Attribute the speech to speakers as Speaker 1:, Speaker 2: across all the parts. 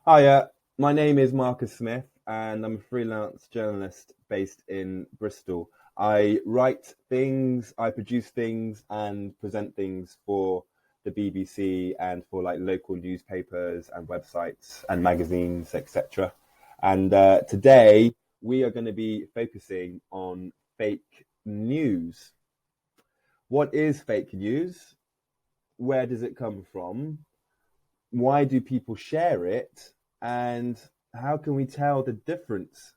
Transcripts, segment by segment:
Speaker 1: Hi, my name is Marcus Smith, and I'm a freelance journalist based in Bristol. I write things, I produce things, and present things for the BBC and for like local newspapers and websites and magazines, etc. And today we are going to be focusing on fake news. What is fake news? Where does it come from? Why do people share it? And how can we tell the difference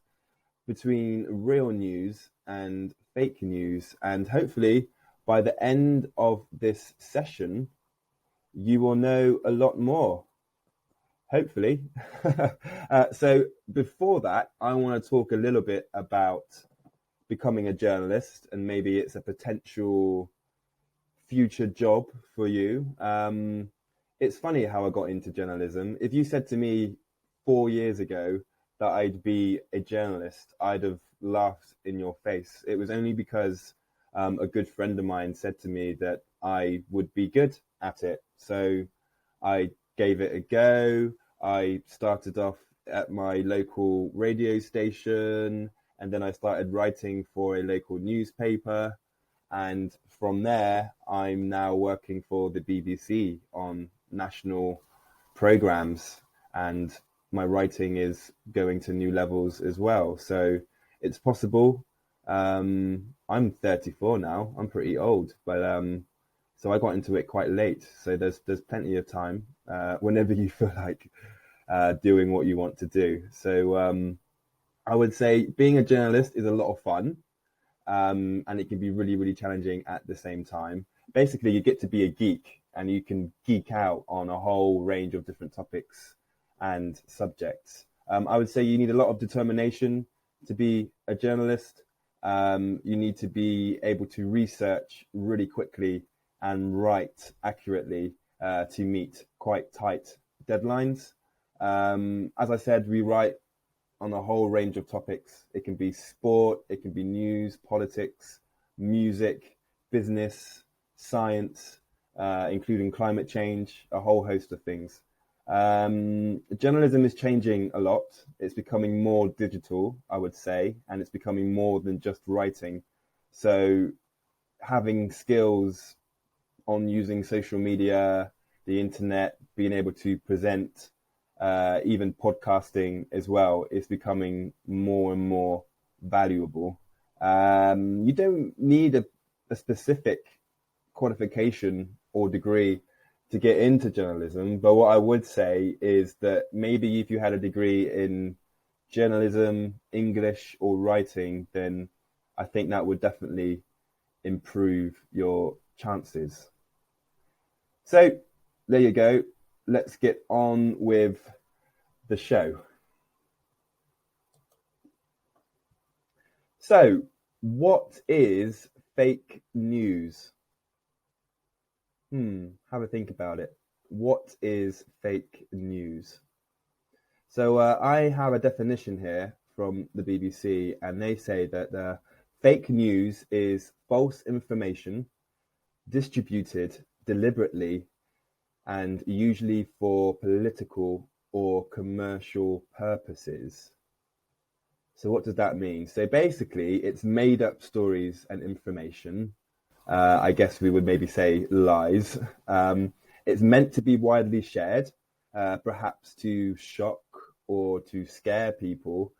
Speaker 1: between real news and fake news? And hopefully, by the end of this session, you will know a lot more. Hopefully. So, before that, I want to talk a little bit about becoming a journalist, and maybe it's a potential future job for you. It's funny how I got into journalism. If you said to me 4 years ago that I'd be a journalist, I'd have laughed in your face. It was only because a good friend of mine said to me that I would be good at it. So I gave it a go. I started off at my local radio station, and then I started writing for a local newspaper. And from there, I'm now working for the BBC on national programs, and my writing is going to new levels as well. So it's possible. I'm 34 now. I'm pretty old, but so I got into it quite late. So there's plenty of time whenever you feel like doing what you want to do. So I would say being a journalist is a lot of fun, and it can be really, really challenging at the same time. Basically, you get to be a geek and you can geek out on a whole range of different topics and subjects. I would say you need a lot of determination to be a journalist. You need to be able to research really quickly and write accurately to meet quite tight deadlines. As I said, we write on a whole range of topics. It can be sport, it can be news, politics, music, business, science, including climate change, a whole host of things. Journalism is changing a lot. It's becoming more digital, I would say, and it's becoming more than just writing. So having skills on using social media, the internet, being able to present, even podcasting as well is becoming more and more valuable. You don't need a specific qualification or degree to get into journalism, but what I would say is that maybe if you had a degree in journalism, English, or writing, then I think that would definitely improve your chances. So there you go. Let's get on with the show. So, what is fake news? Have a think about it. What is fake news? So, I have a definition here from the BBC, and they say that fake news is false information distributed deliberately and usually for political or commercial purposes. So what does that mean? So basically, it's made up stories and information. I guess we would maybe say lies. It's meant to be widely shared, perhaps to shock or to scare people.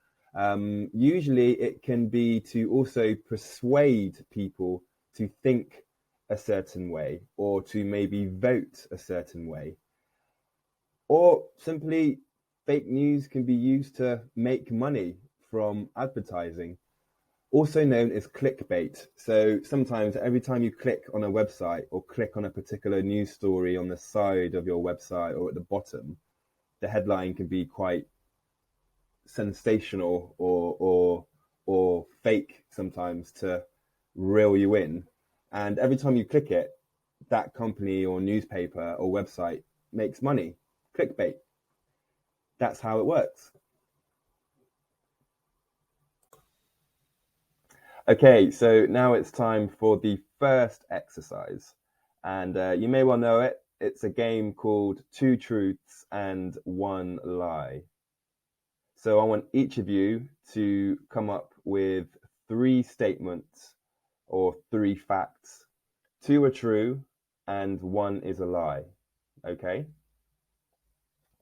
Speaker 1: Usually, it can be to also persuade people to think a certain way or to maybe vote a certain way. Or simply, fake news can be used to make money from advertising, also known as clickbait. So sometimes every time you click on a website or click on a particular news story on the side of your website or at the bottom, the headline can be quite sensational or fake sometimes to reel you in. And every time you click it, that company or newspaper or website makes money. Clickbait. That's how it works. Okay, so now it's time for the first exercise. And you may well know it. It's a game called Two Truths and One Lie. So I want each of you to come up with three statements or three facts. Two are true and one is a lie. Okay?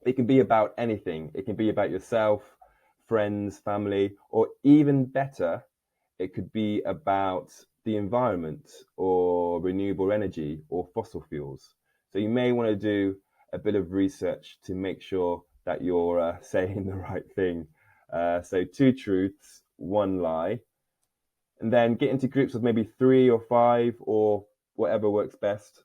Speaker 1: It can be about anything. It can be about yourself, friends, family, or even better, it could be about the environment or renewable energy or fossil fuels. So you may want to do a bit of research to make sure that you're saying the right thing. So two truths, one lie, and then get into groups of maybe 3 or 5 or whatever works best.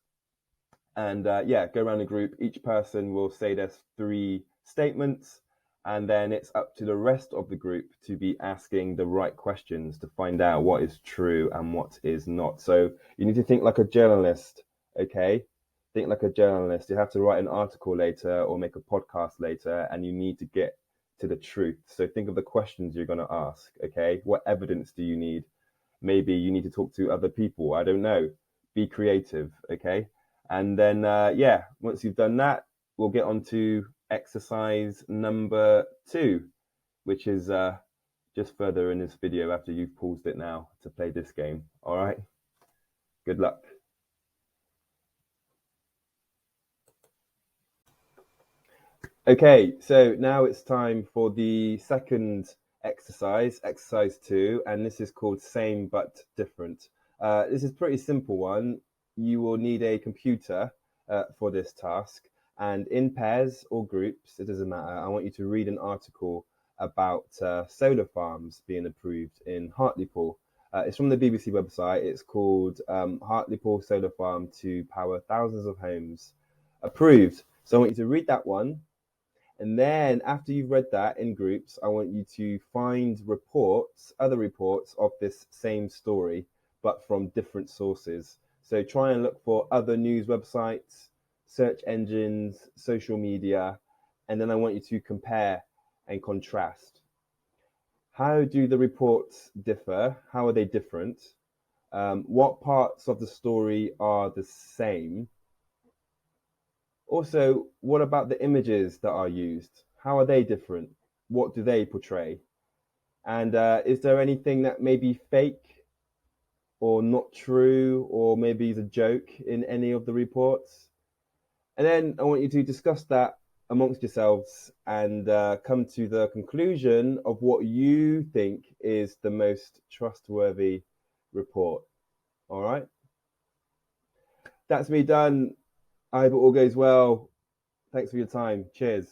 Speaker 1: And yeah, go around the group. Each person will say their 3 statements, and then it's up to the rest of the group to be asking the right questions to find out what is true and what is not. So you need to think like a journalist, okay? Think like a journalist. You have to write an article later or make a podcast later, and you need to get to the truth. So think of the questions you're going to ask, okay? What evidence do you need? Maybe you need to talk to other people. I don't know. Be creative, okay? And then, yeah, once you've done that, we'll get on to exercise number 2, which is just further in this video after you've paused it now to play this game. All right? Good luck. Okay, so now it's time for the second exercise, exercise 2, and this is called same but different. This is a pretty simple one. You will need a computer for this task, and in pairs or groups, it doesn't matter. I want you to read an article about solar farms being approved in Hartlepool. It's from the BBC website. It's called Hartlepool Solar Farm to Power Thousands of Homes Approved. So I want you to read that one. And then after you've read that in groups, I want you to find reports, other reports of this same story, but from different sources. So try and look for other news websites, search engines, social media, and then I want you to compare and contrast. How do the reports differ? How are they different? What parts of the story are the same? Also, what about the images that are used? How are they different? What do they portray? And is there anything that may be fake or not true or maybe is a joke in any of the reports? And then I want you to discuss that amongst yourselves and come to the conclusion of what you think is the most trustworthy report. All right? That's me done. I hope it all goes well. Thanks for your time. Cheers.